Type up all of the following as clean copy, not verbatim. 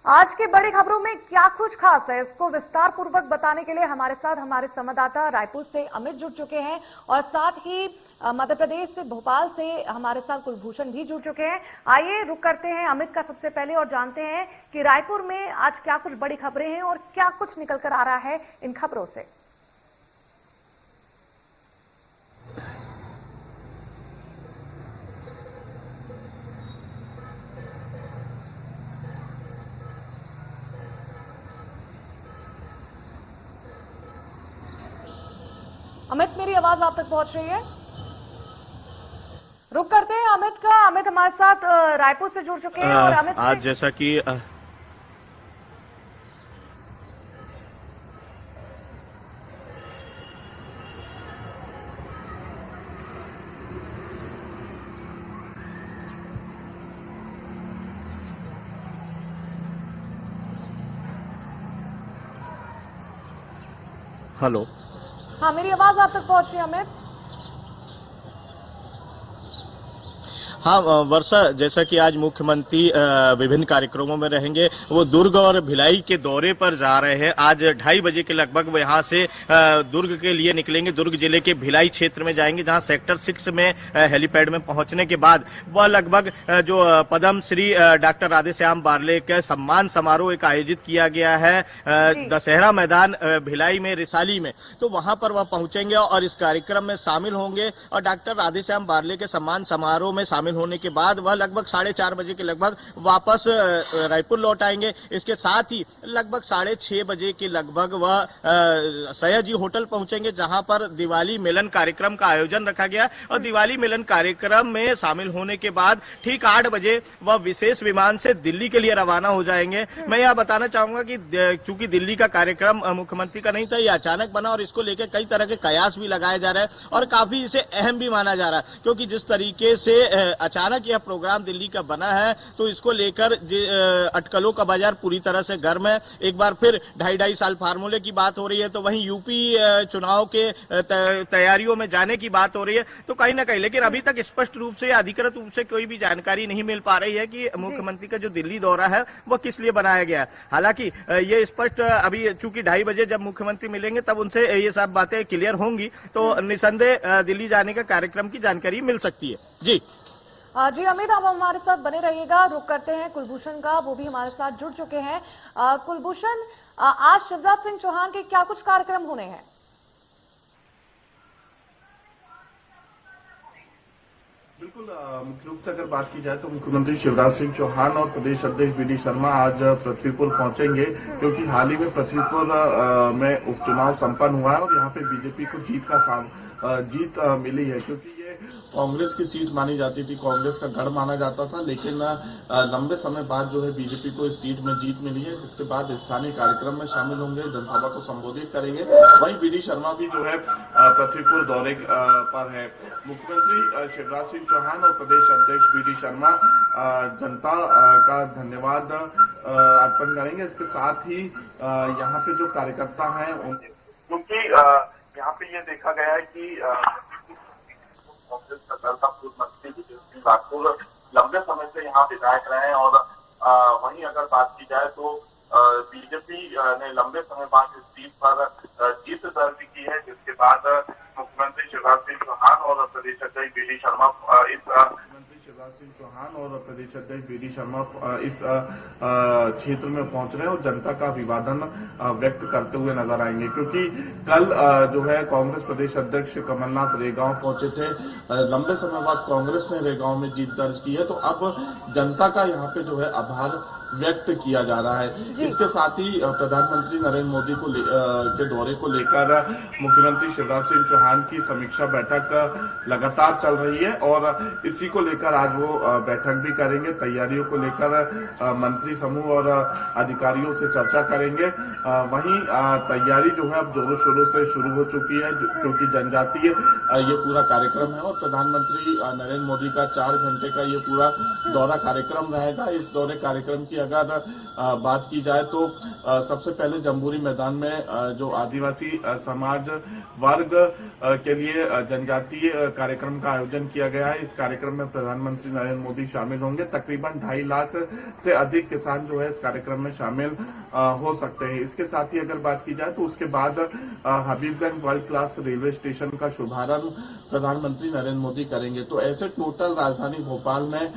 आज की बड़ी खबरों में क्या कुछ खास है, इसको विस्तार पूर्वक बताने के लिए हमारे साथ हमारे संवाददाता रायपुर से अमित जुड़ चुके हैं और साथ ही मध्य प्रदेश से भोपाल से हमारे साथ कुलभूषण भी जुड़ चुके हैं। आइए रुक करते हैं अमित का सबसे पहले और जानते हैं कि रायपुर में आज क्या कुछ बड़ी खबरें हैं और क्या कुछ निकल कर आ रहा है इन खबरों से। अमित, मेरी आवाज आप तक पहुंच रही है? रुक करते हैं अमित का। अमित हमारे साथ रायपुर से जुड़ चुके हैं और अमित आज जैसा कि हेलो, हाँ, मेरी आवाज आप तक पहुंच रही है अमित? हाँ वर्षा, जैसा कि आज मुख्यमंत्री विभिन्न कार्यक्रमों में रहेंगे, वो दुर्ग और भिलाई के दौरे पर जा रहे हैं। आज 2:30 बजे के लगभग वो यहाँ से दुर्ग के लिए निकलेंगे। दुर्ग जिले के भिलाई क्षेत्र में जाएंगे, जहाँ सेक्टर 6 में हेलीपैड में पहुंचने के बाद वह लगभग जो पद्म श्री डॉक्टर राधेश्याम बारले के सम्मान समारोह एक आयोजित किया गया है दशहरा मैदान भिलाई में, रिसाली में, तो वहां पर वह पहुंचेंगे और इस कार्यक्रम में शामिल होंगे और डॉक्टर राधेश्याम बारले के सम्मान समारोह में शामिल होने के बाद वह लगभग 4:30 बजे के लगभग वापस रायपुर लौट आएंगे। इसके साथ ही लगभग 6:30 बजे के लगभग वह सयाजी होटल पहुंचेंगे, जहां पर दिवाली मिलन कार्यक्रम का आयोजन रखा गया और दिवाली मिलन कार्यक्रम में शामिल होने के बाद ठीक 8 बजे वह विशेष विमान से दिल्ली के लिए रवाना हो जाएंगे। मैं यह बताना चाहूंगा कि चूंकि दिल्ली का कार्यक्रम मुख्यमंत्री का नहीं था, यह अचानक बना और इसको लेकर कई तरह के कयास भी लगाए जा रहे हैं और काफी इसे अहम भी माना जा रहा है, क्योंकि जिस तरीके से अचानक यह प्रोग्राम दिल्ली का बना है तो इसको लेकर अटकलों का बाजार पूरी तरह से गर्म है। एक बार फिर 2.5 साल फार्मूले की बात हो रही है, तो वहीं यूपी चुनाव के तैयारियों में जाने की बात हो रही है, तो कहीं ना कहीं, लेकिन अभी तक स्पष्ट रूप से अधिकृत रूप से कोई भी जानकारी नहीं मिल पा रही है कि मुख्यमंत्री का जो दिल्ली दौरा है वह किस लिए बनाया गया है। हालांकि ये स्पष्ट अभी चूंकि 2:30 बजे जब मुख्यमंत्री मिलेंगे तब उनसे ये सब बातें क्लियर होंगी, तो निसंदेह दिल्ली जाने का कार्यक्रम की जानकारी मिल सकती है। जी जी अमित, आप हमारे साथ बने रहिएगा। रुक करते हैं कुलभूषण का, वो भी हमारे साथ जुड़ चुके हैं। कुलभूषण, आज शिवराज सिंह चौहान के क्या कुछ कार्यक्रम होने हैं? बिल्कुल, मुख्य रूप से अगर बात की जाए तो मुख्यमंत्री शिवराज सिंह चौहान और प्रदेश अध्यक्ष वी डी शर्मा आज पृथ्वीपुर पहुंचेंगे, क्योंकि हाल ही में पृथ्वीपुर में उपचुनाव संपन्न हुआ है और यहाँ पे बीजेपी को जीत मिली है, क्योंकि ये कांग्रेस की सीट मानी जाती थी, कांग्रेस का गढ़ माना जाता था, लेकिन लंबे समय बाद जो है बीजेपी को इस सीट में जीत मिली है, जिसके बाद स्थानीय कार्यक्रम में शामिल होंगे, जनसभा को संबोधित करेंगे। वहीं वी डी शर्मा भी जो है पृथ्वीपुर दौरे पर है। मुख्यमंत्री शिवराज सिंह चौहान और प्रदेश अध्यक्ष वी डी शर्मा जनता का धन्यवाद अर्पण करेंगे। इसके साथ ही यहाँ पे जो कार्यकर्ता हैं, क्योंकि यहाँ पे ये देखा गया है कि कांग्रेस का दल था, पूर्व मंत्री राठौर लंबे समय से यहाँ विधायक रहे और वहीं अगर बात की जाए तो बीजेपी ने लंबे समय बाद इस सीट पर जीत दर्ज की है, जिसके बाद मुख्यमंत्री शिवराज सिंह चौहान और प्रदेश अध्यक्ष वी डी शर्मा इस क्षेत्र में पहुंच रहे हैं और जनता का अभिवादन व्यक्त करते हुए नजर आएंगे, क्योंकि कल जो है कांग्रेस प्रदेश अध्यक्ष कमलनाथ रेगांव पहुंचे थे। लंबे समय बाद कांग्रेस ने रेगांव में जीत दर्ज की है, तो अब जनता का यहाँ पे जो है आभार व्यक्त किया जा रहा है। इसके साथ ही प्रधानमंत्री नरेंद्र मोदी के दौरे को लेकर मुख्यमंत्री शिवराज सिंह चौहान की समीक्षा बैठक लगातार चल रही है और इसी को लेकर आज वो बैठक भी करेंगे। तैयारियों को लेकर मंत्री समूह और अधिकारियों से चर्चा करेंगे। वहीं तैयारी जो है अब जोरों शोरों से शुरू हो चुकी है, क्योंकि जनजातीय ये पूरा कार्यक्रम है और प्रधानमंत्री नरेंद्र मोदी का 4 घंटे का ये पूरा दौरा कार्यक्रम रहेगा। इस दौरे कार्यक्रम की अगर बात की जाए तो सबसे पहले जम्बूरी मैदान में जो आदिवासी समाज वर्ग के लिए जनजातीय कार्यक्रम का आयोजन किया गया है। इस कार्यक्रम में प्रधानमंत्री नरेंद्र मोदी शामिल होंगे। तकरीबन 2.5 लाख से अधिक किसान जो है इस कार्यक्रम में शामिल हो सकते हैं। इसके साथ ही अगर बात की जाए तो उसके बाद Habibganj world class railway station का शुभारंभ प्रधानमंत्री नरेंद्र मोदी करेंगे। तो ऐसे टोटल राजधानी भोपाल में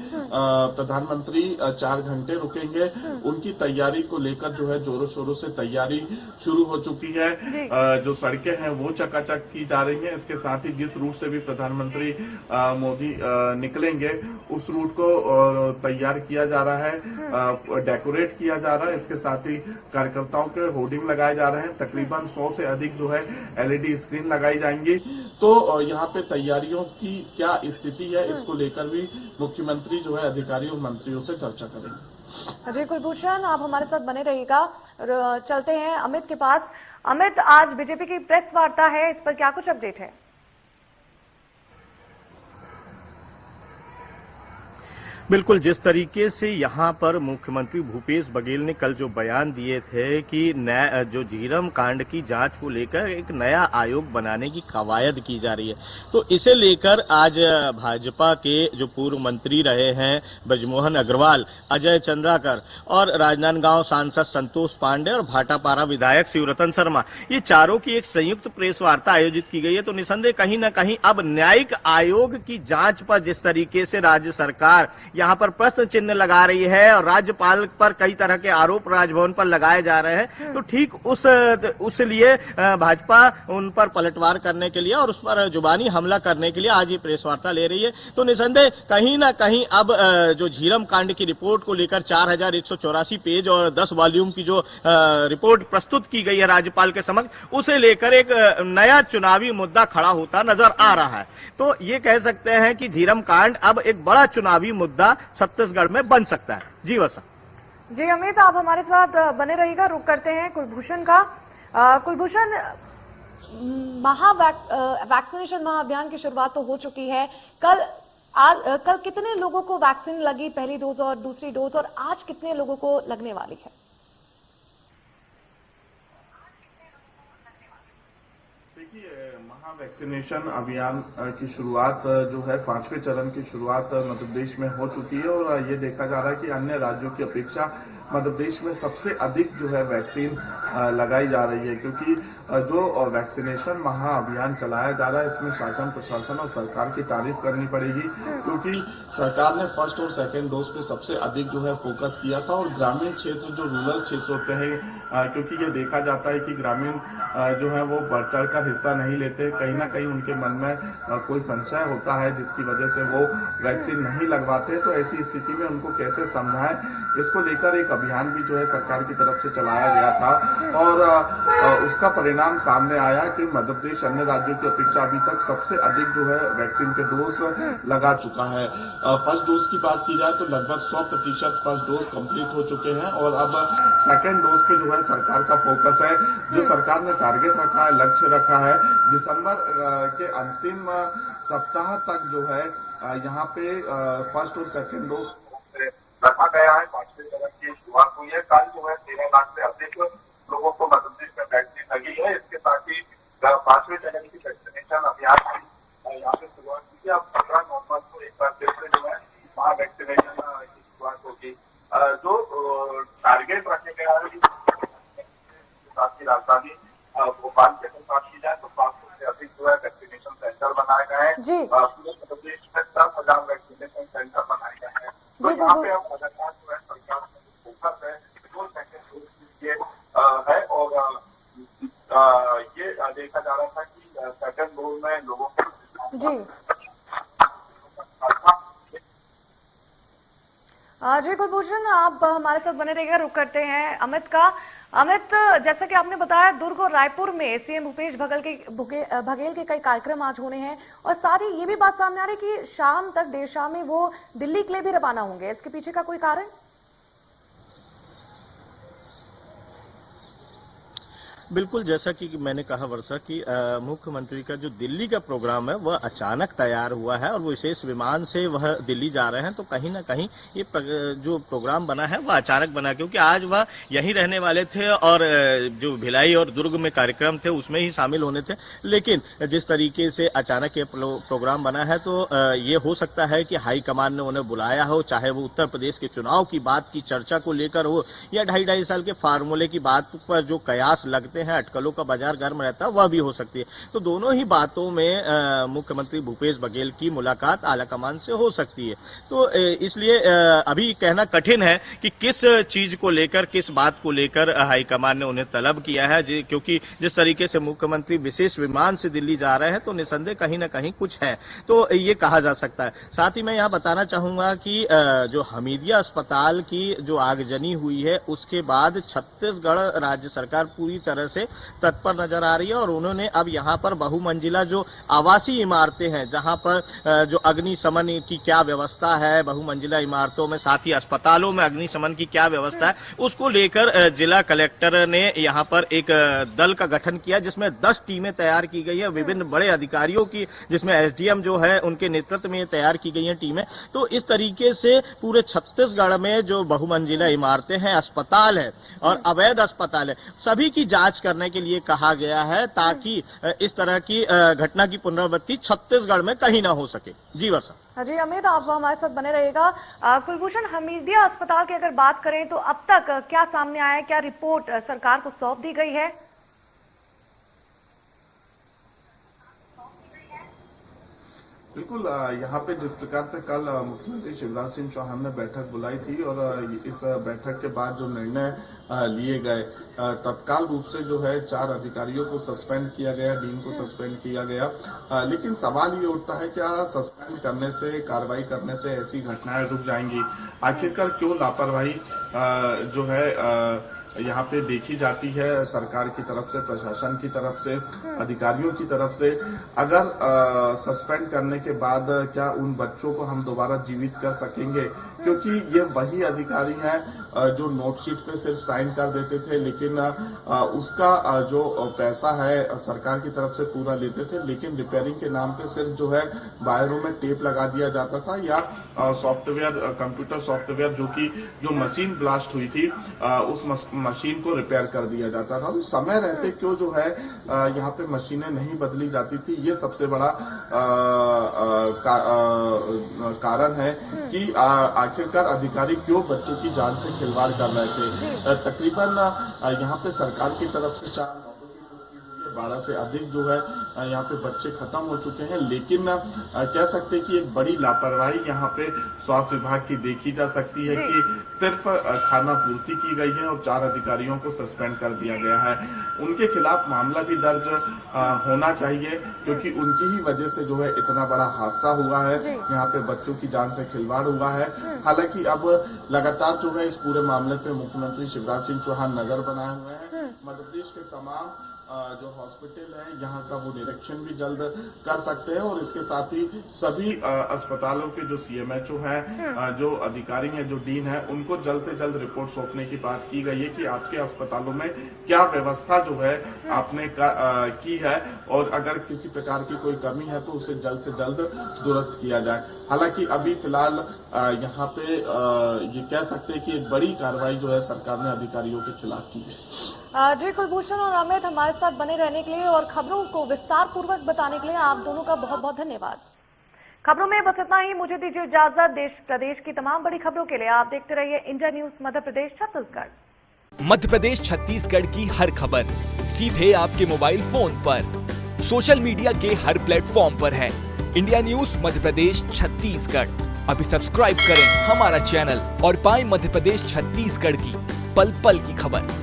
प्रधानमंत्री 4 घंटे रुकेंगे। उनकी तैयारी को लेकर जो है जोरों शोरों से तैयारी शुरू हो चुकी है। जो सड़कें हैं वो चकाचक की जा रही हैं। इसके साथ ही जिस रूट से भी प्रधानमंत्री मोदी निकलेंगे उस रूट को तैयार किया जा रहा है, डेकोरेट किया जा रहा है। इसके साथ ही कार्यकर्ताओं के होर्डिंग लगाए जा रहे हैं। तकरीबन 100 से अधिक जो है LED स्क्रीन लगाई जाएंगी। तो यहाँ पे तैयारियों की क्या स्थिति है इसको लेकर भी मुख्यमंत्री जो है अधिकारियों और मंत्रियों से चर्चा करेंगे। जी कुलभूषण, आप हमारे साथ बने रहिएगा। चलते हैं अमित के पास। अमित, आज बीजेपी की प्रेस वार्ता है, इस पर क्या कुछ अपडेट है? बिल्कुल, जिस तरीके से यहाँ पर मुख्यमंत्री भूपेश बघेल ने कल जो बयान दिए थे कि जो झीरम कांड की जांच को लेकर एक नया आयोग बनाने की कवायद की जा रही है, तो इसे लेकर आज भाजपा के जो पूर्व मंत्री रहे हैं ब्रजमोहन अग्रवाल, अजय चंद्राकर और राजनांदगांव सांसद संतोष पांडे और भाटापारा विधायक शिवरतन शर्मा, ये चारों की एक संयुक्त प्रेस वार्ता आयोजित की गई है। तो निसंदेह कहीं न कहीं अब न्यायिक आयोग की जांच पर जिस तरीके से राज्य सरकार यहाँ पर प्रश्न चिन्ह लगा रही है और राज्यपाल पर कई तरह के आरोप राजभवन पर लगाए जा रहे हैं, तो ठीक उस लिए भाजपा उन पर पलटवार करने के लिए और उस पर जुबानी हमला करने के लिए आज ये प्रेस वार्ता ले रही है। तो निसंदेह कहीं ना कहीं अब जो झीरम कांड की रिपोर्ट को लेकर 4184 पेज और 10 वॉल्यूम की जो रिपोर्ट प्रस्तुत की गई है राज्यपाल के समक्ष, उसे लेकर एक नया चुनावी मुद्दा खड़ा होता नजर आ रहा है। तो ये कह सकते हैं कि झीरम कांड अब एक बड़ा चुनावी मुद्दा छत्तीसगढ़ में बन सकता है। जी वर्षा। जी अमित, आप हमारे साथ बने रहिएगा। रुक करते हैं कुलभूषण का। कुलभूषण, वैक्सीनेशन महाअभियान की शुरुआत तो हो चुकी है। कल कितने लोगों को वैक्सीन लगी, पहली डोज और दूसरी डोज, और आज कितने लोगों को लगने वाली है? वैक्सीनेशन अभियान की शुरुआत जो है 5वें चरण की शुरुआत मध्य प्रदेश में हो चुकी है और ये देखा जा रहा है कि अन्य राज्यों की अपेक्षा मध्य प्रदेश में सबसे अधिक जो है वैक्सीन लगाई जा रही है, क्योंकि जो वैक्सीनेशन महाअभियान चलाया जा रहा है इसमें शासन प्रशासन और सरकार की तारीफ करनी पड़ेगी, क्योंकि सरकार ने फर्स्ट और सेकेंड डोज पे सबसे अधिक जो है फोकस किया था। और ग्रामीण क्षेत्र जो रूरल क्षेत्र होते हैं, क्योंकि ये देखा जाता है कि ग्रामीण जो है वो बढ़ चढ़ कर हिस्सा नहीं लेते, कहीं ना कहीं उनके मन में कोई संशय होता है जिसकी वजह से वो वैक्सीन नहीं लगवाते। तो ऐसी स्थिति में उनको कैसे समझाएं, इसको लेकर एक अभियान भी जो है सरकार की तरफ से चलाया गया था और उसका परिणाम सामने आया कि मध्य प्रदेश अन्य राज्यों की अपेक्षा अभी तक सबसे अधिक जो है वैक्सीन के डोज लगा चुका है। फर्स्ट डोज की बात की जाए तो लगभग 100% फर्स्ट डोज कंप्लीट हो चुके हैं और अब सेकेंड डोज पे जो है सरकार का फोकस है। जो सरकार ने टारगेट रखा है, लक्ष्य रखा है, दिसंबर के अंतिम सप्ताह तक जो है यहाँ पे फर्स्ट और सेकेंड डोज रखा गया है। 5वें चरण की शुरुआत हुई है। कल जो है 13 लाख से अधिक लोगों को मध्य प्रदेश में वैक्सीन लगी है। इसके साथ ही 5वें चरण की वैक्सीनेशन अभियान की यहाँ पे शुरुआत की है। अब 15 नवंबर को एक बार फिर से जो है वहाँ वैक्सीनेशन की शुरुआत होगी। जो टारगेट रखे गया है साथ ही राजधानी भोपाल की अगर बात की जाए तो 500 से अधिक जो है वैक्सीनेशन सेंटर बनाए गए हैं। पूरे मध्य प्रदेश में 10,000 वैक्सीनेशन सेंटर बनाए गए हैं। तो यहाँ पे अब लगातार जो है सरकार का फोकस है वो सेकेंड डोज के लिए है और ये देखा जा रहा था कि सेकेंड डोज में लोगों को जी कुलभूषण, आप हमारे साथ बने रहिएगा। रुक करते हैं अमित का। अमित, जैसा कि आपने बताया, दुर्ग और रायपुर में सीएम भूपेश बघेल के कई कार्यक्रम आज होने हैं और साथ ही ये भी बात सामने आ रही है कि शाम तक, देर शाम में वो दिल्ली के लिए भी रवाना होंगे। इसके पीछे का कोई कारण? बिल्कुल, जैसा कि मैंने कहा वर्षा कि मुख्यमंत्री का जो दिल्ली का प्रोग्राम है वह अचानक तैयार हुआ है और वो विशेष विमान से वह दिल्ली जा रहे हैं, तो कहीं ना कहीं ये जो प्रोग्राम बना है वह अचानक बना, क्योंकि आज वह यहीं रहने वाले थे और जो भिलाई और दुर्ग में कार्यक्रम थे उसमें ही शामिल होने थे। लेकिन जिस तरीके से अचानक ये प्रोग्राम बना है तो ये हो सकता है कि हाईकमान ने उन्हें बुलाया हो, चाहे वो उत्तर प्रदेश के चुनाव की बात की चर्चा को लेकर हो या 2.5 साल के फार्मूले की बात पर जो कयास लगते हैं, अटकलों का बाजार गर्म रहता है, वह भी हो सकती है। तो दोनों ही बातों में मुख्यमंत्री भूपेश बघेल की मुलाकात आलाकमान से हो सकती है। तो इसलिए अभी कहना कठिन है कि किस चीज को लेकर, किस बात को लेकर हाईकमान ने उन्हें तलब किया है, क्योंकि जिस तरीके से मुख्यमंत्री विशेष विमान से दिल्ली जा रहे हैं तो निसंदेह कहीं ना कहीं कुछ है, तो ये कहा जा सकता है। साथ ही मैं यहाँ बताना चाहूंगा कि जो हमीदिया अस्पताल की जो आगजनी हुई है उसके बाद छत्तीसगढ़ राज्य सरकार पूरी तरह से तत्पर नजर आ रही है और उन्होंने अब यहाँ पर बहुमंजिला जो आवासीय इमारतें हैं, जहाँ पर जो अग्निशमन की क्या व्यवस्था है बहुमंजिला इमारतों में, साथ ही अस्पतालों में अग्निशमन की क्या व्यवस्था है, उसको लेकर जिला कलेक्टर ने यहाँ पर एक दल का गठन किया जिसमें 10 टीमें तैयार की गई है, विभिन्न बड़े अधिकारियों की, जिसमें एसडीएम जो है उनके नेतृत्व में तैयार की गई हैं टीमें। तो इस तरीके से पूरे छत्तीसगढ़ में जो बहुमंजिला इमारतें हैं, अस्पताल है और अवैध अस्पताल है, सभी की जांच करने के लिए कहा गया है ताकि इस तरह की घटना की पुनरावृत्ति छत्तीसगढ़ में कहीं ना हो सके। जी वर्षा। जी अमित, आप हमारे साथ बने रहिएगा। कुलभूषण, हमीदिया अस्पताल की अगर बात करें तो अब तक क्या सामने आया है, क्या रिपोर्ट सरकार को सौंप दी गई है? बिल्कुल, यहाँ पे जिस प्रकार से कल मुख्यमंत्री शिवराज सिंह चौहान ने बैठक बुलाई थी और इस बैठक के बाद जो निर्णय लिए गए, तत्काल रूप से जो है 4 अधिकारियों को सस्पेंड किया गया, डीन को सस्पेंड किया गया। लेकिन सवाल ये उठता है क्या सस्पेंड करने से, कार्रवाई करने से ऐसी घटनाएं रुक जाएंगी? आखिरकार क्यों लापरवाही जो है यहाँ पे देखी जाती है सरकार की तरफ से, प्रशासन की तरफ से, अधिकारियों की तरफ से? अगर सस्पेंड करने के बाद क्या उन बच्चों को हम दोबारा जीवित कर सकेंगे? क्योंकि ये वही अधिकारी हैं जो नोटशीट पे सिर्फ साइन कर देते थे, लेकिन उसका जो पैसा है सरकार की तरफ से पूरा लेते थे, लेकिन रिपेयरिंग के नाम पे सिर्फ जो है वायरों में टेप लगा दिया जाता था या सॉफ्टवेयर, कंप्यूटर सॉफ्टवेयर जो मशीन ब्लास्ट हुई थी उस मशीन को रिपेयर कर दिया जाता था। तो समय रहते क्यों जो है यहाँ पे मशीनें नहीं बदली जाती थी? ये सबसे बड़ा कारण है कि आखिरकार अधिकारी क्यों बच्चों की जान से खिलवाड़ कर रहे थे। तकरीबन यहाँ पे सरकार की तरफ से 4 मौतों की पुष्टि हुई है, 12 से अधिक जो है यहाँ पे बच्चे खत्म हो चुके हैं, लेकिन कह सकते हैं कि एक बड़ी लापरवाही यहाँ पे स्वास्थ्य विभाग की देखी जा सकती है कि सिर्फ खाना पूर्ति की गई है और 4 अधिकारियों को सस्पेंड कर दिया गया है। उनके खिलाफ मामला भी दर्ज होना चाहिए, क्योंकि उनकी ही वजह से जो है इतना बड़ा हादसा हुआ है, यहाँ पे बच्चों की जान से खिलवाड़ हुआ है। हालांकि अब लगातार जो है इस पूरे मामले पे मुख्यमंत्री शिवराज सिंह चौहान नजर बनाए हुए हैं। मध्य प्रदेश के तमाम जो हॉस्पिटल है यहाँ का वो निरीक्षण भी जल्द कर सकते हैं और इसके साथ ही सभी अस्पतालों के जो सीएमएचओ हैं, जो अधिकारी हैं, जो डीन है, उनको जल्द से जल्द रिपोर्ट सौंपने की बात की गई है कि आपके अस्पतालों में क्या व्यवस्था जो है आपने की है और अगर किसी प्रकार की कोई कमी है तो उसे जल्द से जल्द दुरुस्त किया जाए। हालांकि अभी फिलहाल यहाँ पे ये कह सकते हैं कि एक बड़ी कार्रवाई जो है सरकार ने अधिकारियों के खिलाफ की है। जी कुलभूषण और अमित, हमारे साथ बने रहने के लिए और खबरों को विस्तार पूर्वक बताने के लिए आप दोनों का बहुत बहुत धन्यवाद। खबरों में बस इतना ही, मुझे दीजिए इजाजत। देश प्रदेश की तमाम बड़ी खबरों के लिए आप देखते रहिए इंडिया न्यूज मध्य प्रदेश छत्तीसगढ़। मध्य प्रदेश छत्तीसगढ़ की हर खबर सीधे आपके मोबाइल फोन पर, सोशल मीडिया के हर प्लेटफॉर्म पर है। इंडिया न्यूज मध्य प्रदेश छत्तीसगढ़, अभी सब्सक्राइब करें हमारा चैनल और पाएं मध्य प्रदेश छत्तीसगढ़ की पल पल की खबर।